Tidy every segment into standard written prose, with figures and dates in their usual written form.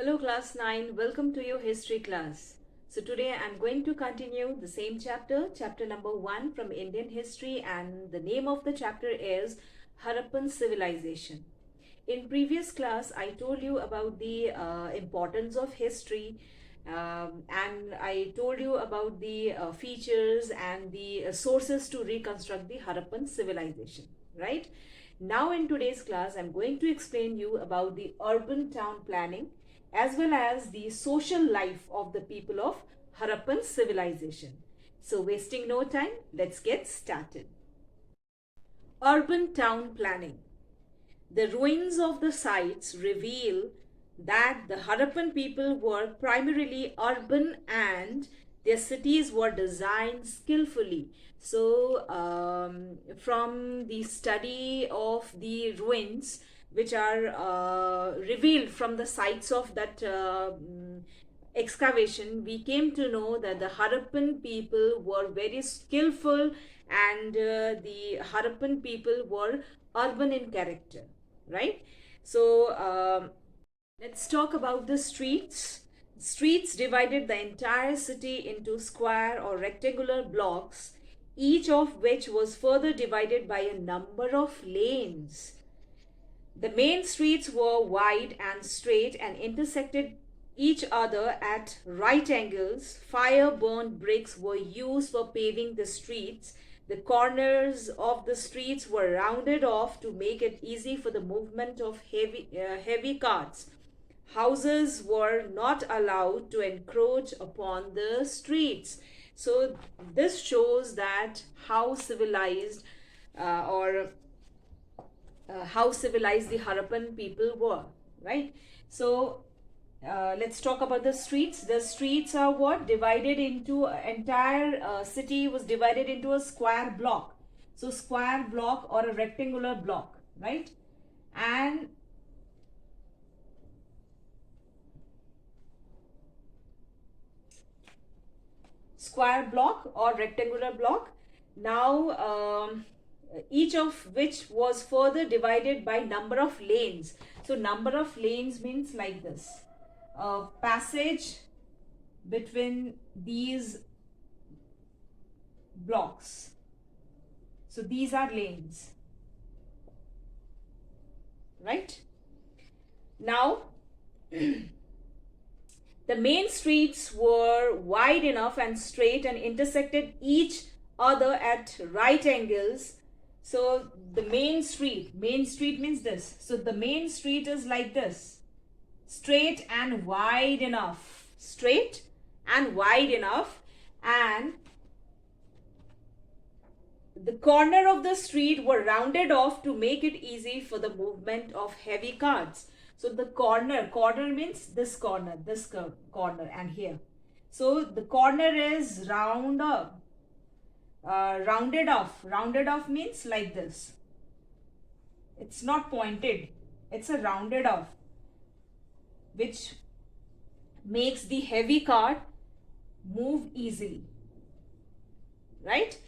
Hello class 9, welcome to your history class. So today I'm going to continue the same chapter, chapter number 1 from Indian history, and the name of the chapter is Harappan Civilization. In previous class I told you about the importance of history and I told you about the features and the sources to reconstruct the Harappan civilization, right? Now in today's class I'm going to explain you about the urban town planning as well as the social life of the people of Harappan civilization. So wasting no time, let's get started. Urban town planning. The ruins of the sites reveal that the Harappan people were primarily urban and their cities were designed skillfully. So, from the study of the ruins, which are revealed from the sites of that excavation, we came to know that the Harappan people were very skillful and the Harappan people were urban in character, right? So let's talk about the streets. Streets divided the entire city into square or rectangular blocks, each of which was further divided by a number of lanes. The main streets were wide and straight and intersected each other at right angles. Fire-burned bricks were used for paving the streets. The corners of the streets were rounded off to make it easy for the movement of heavy carts. Houses were not allowed to encroach upon the streets. So this shows that how civilized how civilized the Harappan people were, right? So let's talk about the streets. The streets are what? Divided into entire city was divided into a square block. So square block or a rectangular block, right? And square block or rectangular block. Now each of which was further divided by number of lanes. So number of lanes means like this. Passage between these blocks. So these are lanes, right? Now the main streets were wide enough and straight and intersected each other at right angles. So the main street means this. So the main street is like this, straight and wide enough, and the corner of the street were rounded off to make it easy for the movement of heavy carts. So the corner means this corner, and here. So the corner is rounded off. Rounded off means like this. It's not pointed. It's a rounded off, which makes the heavy cart move easily, right?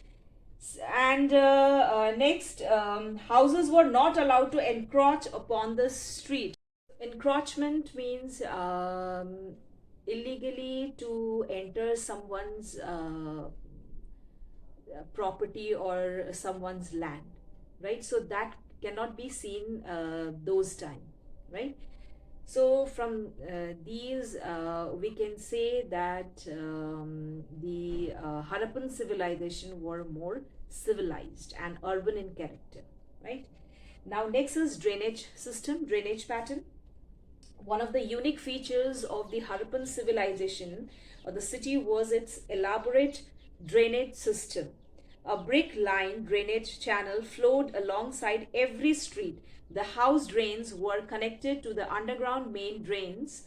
And next, houses were not allowed to encroach upon the street. Encroachment means illegally to enter someone's property or someone's land, right? So that cannot be seen those time, right? So from these we can say that the Harappan civilization were more civilized and urban in character, right? Now next is drainage system, drainage pattern. One of the unique features of the Harappan civilization or the city was its elaborate drainage system. A brick-lined drainage channel flowed alongside every street. The house drains were connected to the underground main drains,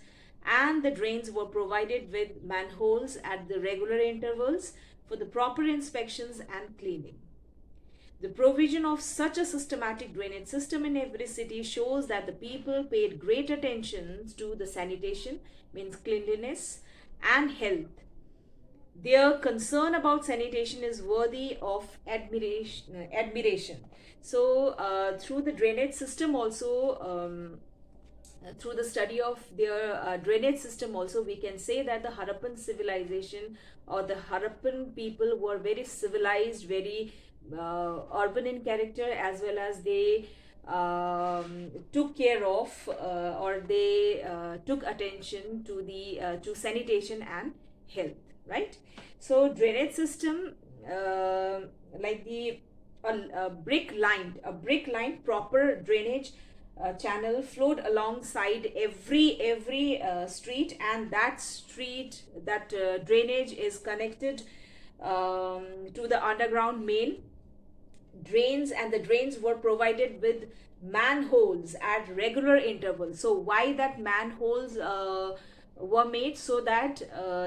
and the drains were provided with manholes at the regular intervals for the proper inspections and cleaning. The provision of such a systematic drainage system in every city shows that the people paid great attention to the sanitation, means cleanliness, and health. Their concern about sanitation is worthy of admiration. So through the drainage system also through the study of their drainage system also, we can say that the Harappan civilization or the Harappan people were very civilized, very urban in character, as well as they took care of or they took attention to the to sanitation and health, right? So drainage system, like the a brick lined proper drainage channel flowed alongside every street, and that drainage is connected to the underground main drains, and the drains were provided with manholes at regular intervals. So why that manholes were made? So that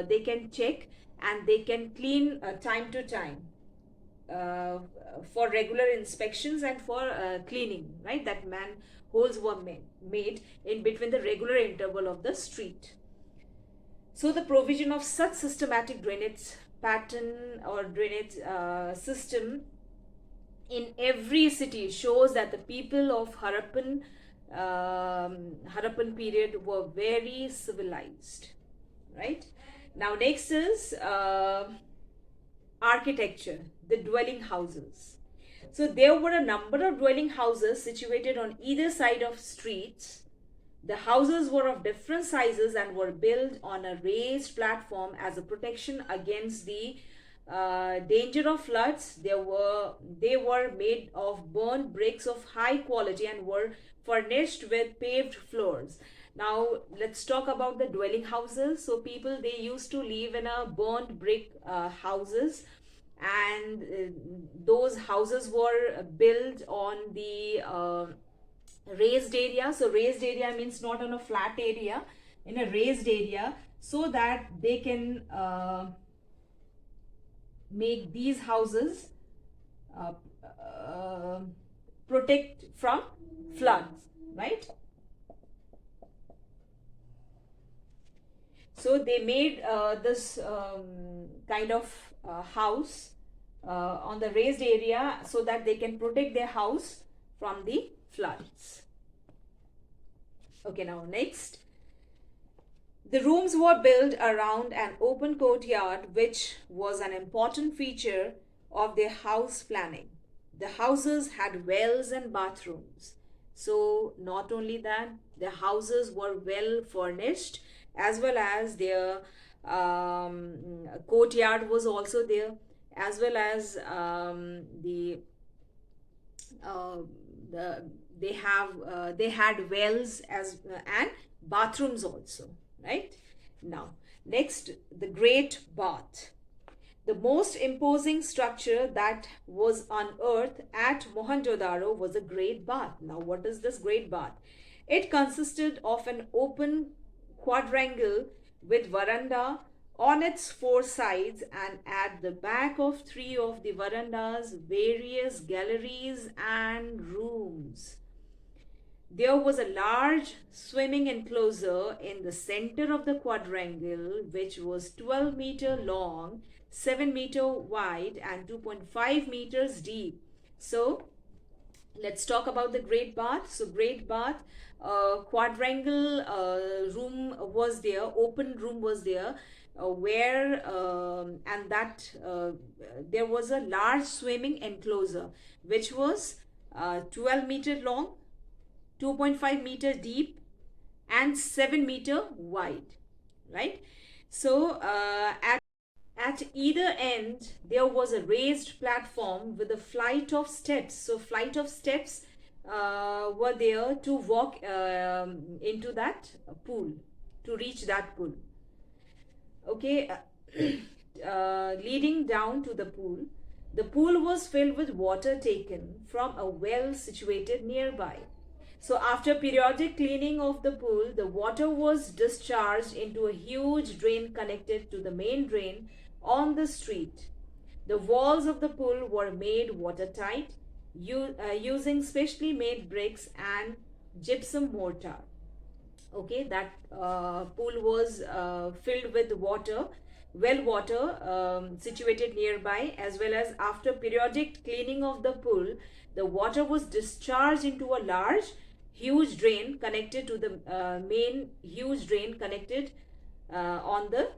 they can check and they can clean time to time, uh, for regular inspections and for cleaning, right? That manholes were made in between the regular interval of the street. So the provision of such systematic drainage pattern or drainage system in every city shows that the people of Harappan period were very civilized, right? Now next is architecture, the dwelling houses. So there were a number of dwelling houses situated on either side of streets. The houses were of different sizes and were built on a raised platform as a protection against the danger of floods. They were made of burnt bricks of high quality and were furnished with paved floors. Now let's talk about the dwelling houses. So people, they used to live in a burnt brick houses, and those houses were built on the raised area. So raised area means not on a flat area, in a raised area, so that they can make these houses uh, protect from floods, right? So they made this kind of house on the raised area so that they can protect their house from the floods. Okay, now next. The rooms were built around an open courtyard, which was an important feature of their house planning. The houses had wells and bathrooms. So not only that, the houses were well furnished, as well as their courtyard was also there, as well as uh, they had wells as and bathrooms also, right? Now next, the great bath, the most imposing structure that was unearthed at Mohenjo-daro was a great bath. Now what is this great bath? It consisted of an open quadrangle with veranda on its four sides, and at the back of three of the verandas various galleries and rooms. There was a large swimming enclosure in the center of the quadrangle, which was 12-meter long, 7-meter wide, and 2.5 meters deep. So let's talk about the great bath. So great bath, quadrangle room was there, open room was there, where and that there was a large swimming enclosure which was 12-meter long, 2.5-meter deep, and 7-meter wide, right? So at either end there was a raised platform with a flight of steps. So flight of steps were there to walk into that pool, to reach that pool. Okay, leading down to the pool. The pool was filled with water taken from a well situated nearby. So after periodic cleaning of the pool, the water was discharged into a huge drain connected to the main drain on the street. The walls of the pool were made watertight using specially made bricks and gypsum mortar. Okay, that pool was filled with water, well water situated nearby, as well as after periodic cleaning of the pool, the water was discharged into a large huge drain connected to the main huge drain connected on the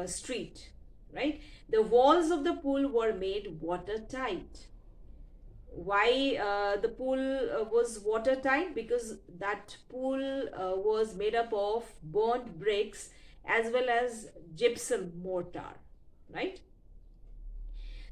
street, right? The walls of the pool were made watertight. Why the pool was watertight? Because that pool was made up of burnt bricks as well as gypsum mortar, right?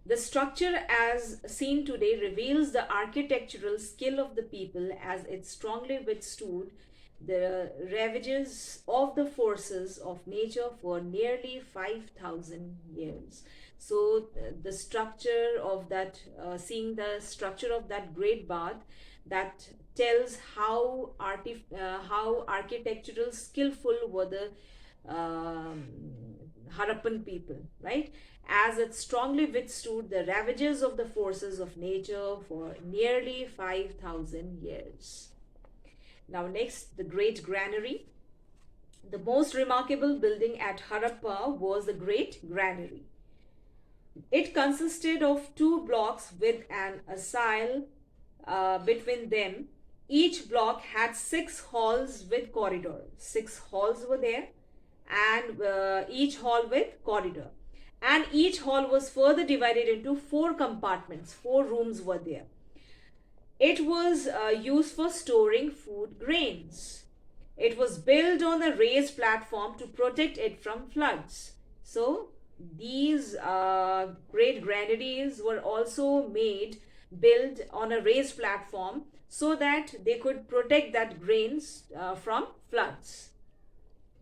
The structure as seen today reveals the architectural skill of the people, as it strongly withstood the ravages of the forces of nature for nearly 5,000 years. So the structure of that, seeing the structure of that great bath, that tells how architectural skillful were the Harappan people, right? As it strongly withstood the ravages of the forces of nature for nearly 5,000 years. Now next, the Great Granary. The most remarkable building at Harappa was the Great Granary. It consisted of two blocks with an aisle between them. Each block had 6 halls with corridor. 6 halls were there, and each hall with corridor. And each hall was further divided into 4 compartments. 4 rooms were there. It was used for storing food grains. It was built on a raised platform to protect it from floods. So these great granaries were also built on a raised platform so that they could protect that grains from floods.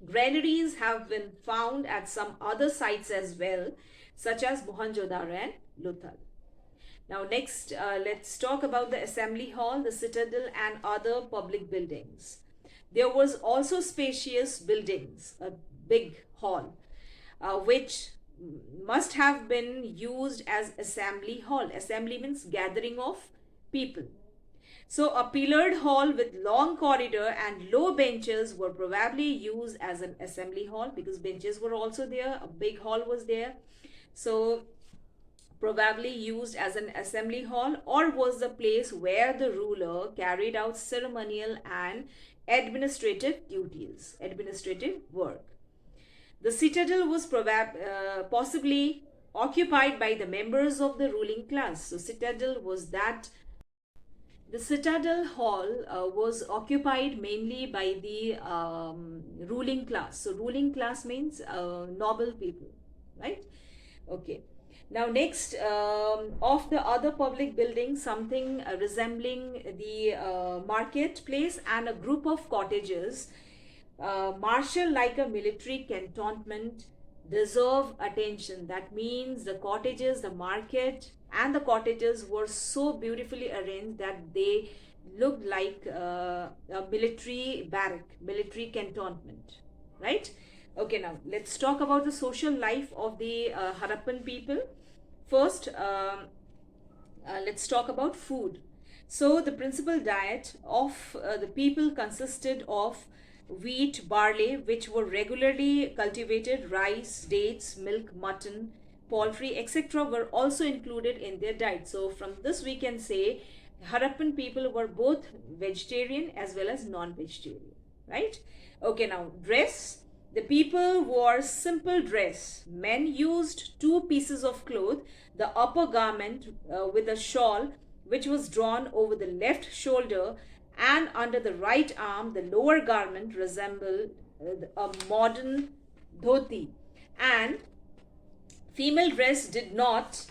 Granaries have been found at some other sites as well, such as Mohenjo-daro and Lothal. Now next, let's talk about the Assembly Hall, the Citadel and other public buildings. There was also spacious buildings, a big hall, which must have been used as Assembly Hall. Assembly means gathering of people. So a pillared hall with long corridor and low benches were probably used as an assembly hall, because benches were also there. A big hall was there. So probably used as an assembly hall, or was the place where the ruler carried out ceremonial and administrative duties, administrative work. The citadel was possibly occupied by the members of the ruling class. So citadel was that. The citadel hall was occupied mainly by the ruling class. So ruling class means noble people, right? Okay. Now next, of the other public buildings, something resembling the marketplace and a group of cottages, martial like a military cantonment, deserve attention. That means the cottages, the market and the cottages were so beautifully arranged that they looked like a military barrack, military cantonment, right? Okay, now let's talk about the social life of the Harappan people. First, let's talk about food. So the principal diet of the people consisted of wheat, barley, which were regularly cultivated, rice, dates, milk, mutton, poultry, etc. were also included in their diet. So from this we can say Harappan people were both vegetarian as well as non-vegetarian, right? Okay, now dress. The people wore simple dress. Men used 2 pieces of cloth, the upper garment with a shawl which was drawn over the left shoulder, and under the right arm the lower garment resembled a modern dhoti. And female dress did not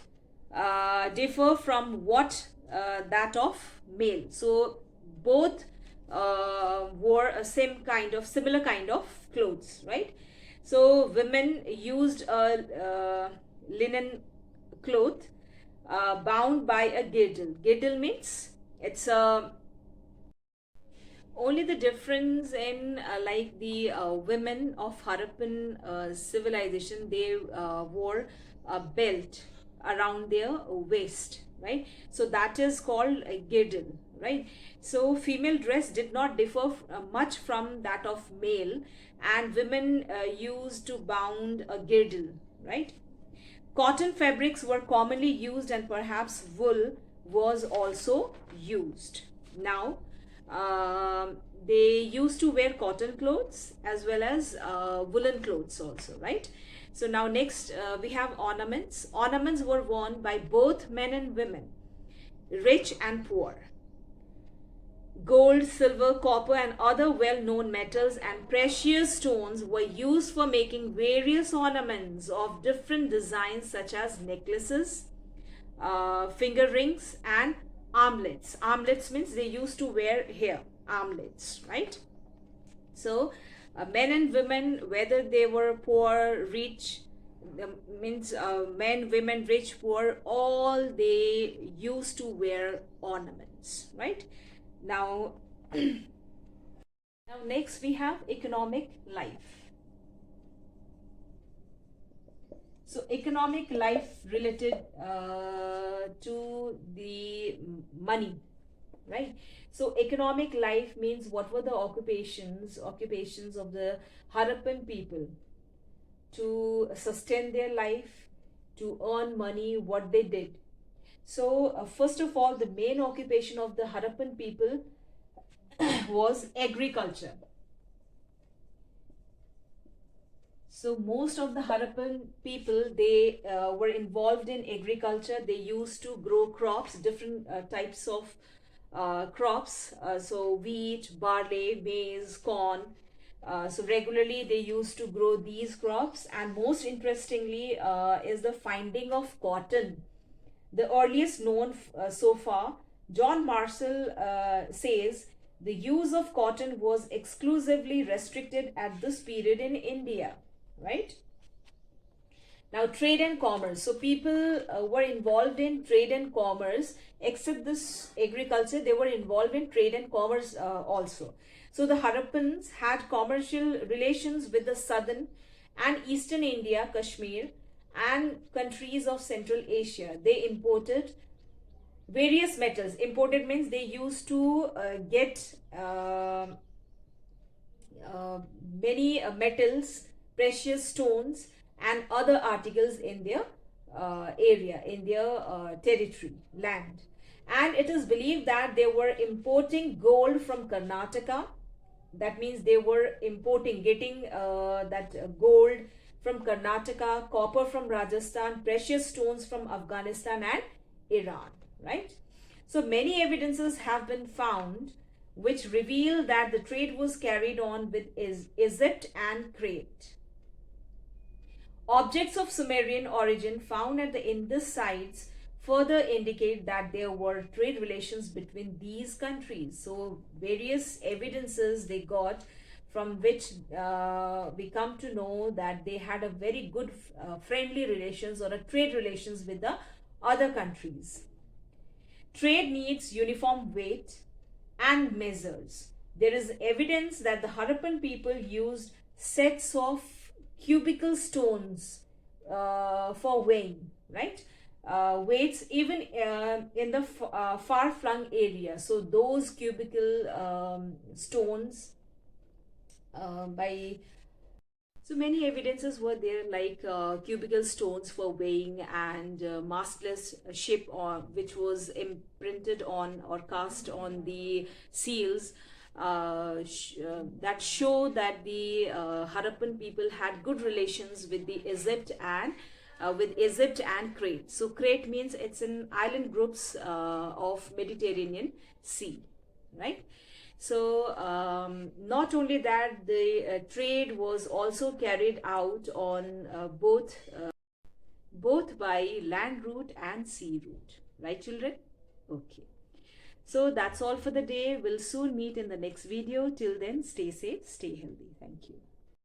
differ from what that of male. So both wore a similar kind of clothes, right? So women used a linen cloth bound by a girdle. Girdle means it's a only the difference in like the women of Harappan civilization, they wore a belt around their waist, right? So that is called a girdle, right? So female dress did not differ much from that of male, and women used to bound a girdle, right? Cotton fabrics were commonly used, and perhaps wool was also used. Now They used to wear cotton clothes as well as woolen clothes also, right? So now next we have ornaments. Ornaments were worn by both men and women, rich and poor. Gold, silver, copper, and other well known metals and precious stones were used for making various ornaments of different designs, such as necklaces, finger rings, and armlets. Armlets means they used to wear here, armlets, right? So, men and women, whether they were poor, rich, means men, women, rich, poor, all they used to wear ornaments, right? Now, now next we have economic life. So economic life related to the money, right? So economic life means what were the occupations of the Harappan people to sustain their life, to earn money, what they did. So first of all, the main occupation of the Harappan people was agriculture. So most of the Harappan people, they were involved in agriculture. They used to grow crops, different types of crops. So wheat, barley, maize, corn. So regularly they used to grow these crops. And most interestingly is the finding of cotton. The earliest known so far, John Marshall says the use of cotton was exclusively restricted at this period in India, right? Now, trade and commerce. So, people were involved in trade and commerce, except this agriculture, they were involved in trade and commerce also. So, the Harappans had commercial relations with the southern and eastern India, Kashmir, and countries of Central Asia. They imported various metals. Imported means they used to get many metals, precious stones, and other articles in their area, in their territory, land. And it is believed that they were importing gold from Karnataka. That means they were importing, getting that gold from Karnataka, copper from Rajasthan, precious stones from Afghanistan and Iran, right? So many evidences have been found which reveal that the trade was carried on with Egypt and Crete. Objects of Sumerian origin found at the Indus sites further indicate that there were trade relations between these countries. So various evidences they got, from which we come to know that they had a very good friendly relations or a trade relations with the other countries. Trade needs uniform weight and measures. There is evidence that the Harappan people used sets of cubical stones for weighing, right? Weights even in the far-flung area. So those cubical stones by so many evidences were there, like cubical stones for weighing and mastless ship, or which was imprinted on or cast on the seals, that show that the Harappan people had good relations with the Egypt and Crete. So Crete means it's an island groups of Mediterranean Sea, right? So not only that, the trade was also carried out on both by land route and sea route, right, children? Okay. So that's all for the day. We'll soon meet in the next video. Till then, stay safe, stay healthy. Thank you.